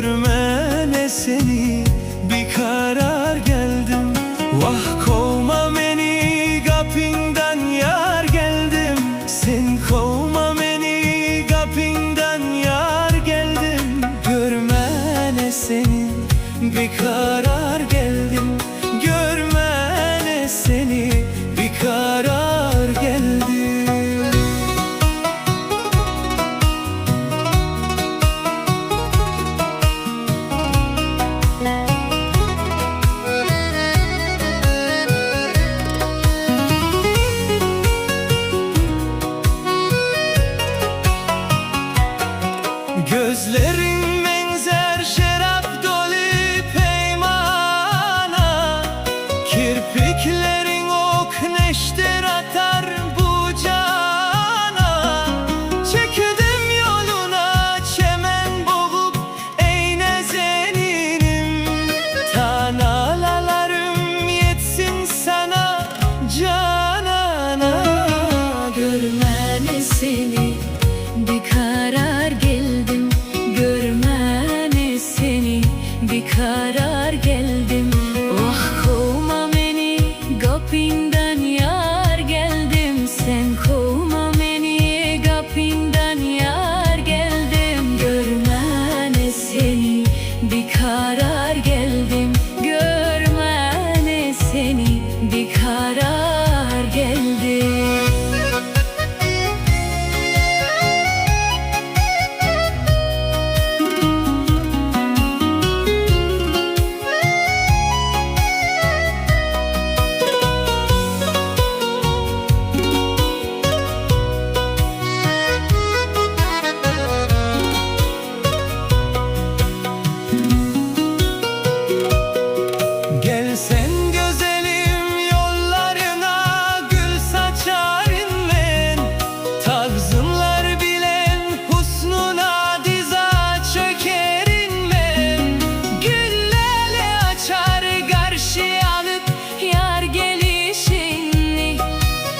görmene seni bir karar geldim. Vah kovma beni kapından yar geldim. Sen kovma beni kapından yar geldim. Görmene seni bir karar geldim. Görmene seni bir karar geldim. Gözlerin benzer şarap dolu peymana, kirpiklerin ok neşter atar bu cana. Çekildim yoluna çemen boğup eyne zeninim. Tanalalarım yetsin sana canana. Görmene seni bir karar geldim. Görmene seni bir karar geldim. Oh kovma beni kapından yar geldim. Sen kovma beni kapından yar geldim. Görmene seni bir karar geldim. Görmene seni bir karar geldim. Gelsen güzelim yollarına gül saçarım ben. Tarzınlar bilen husnuna diza çökerim ben. Güllerle açar karşı alıp yar gelişini.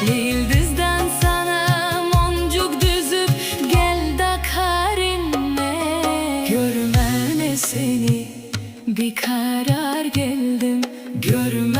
Yıldızdan sana moncuk düzüp gel dakarinme. Görmene Seni bir karar geldim. görme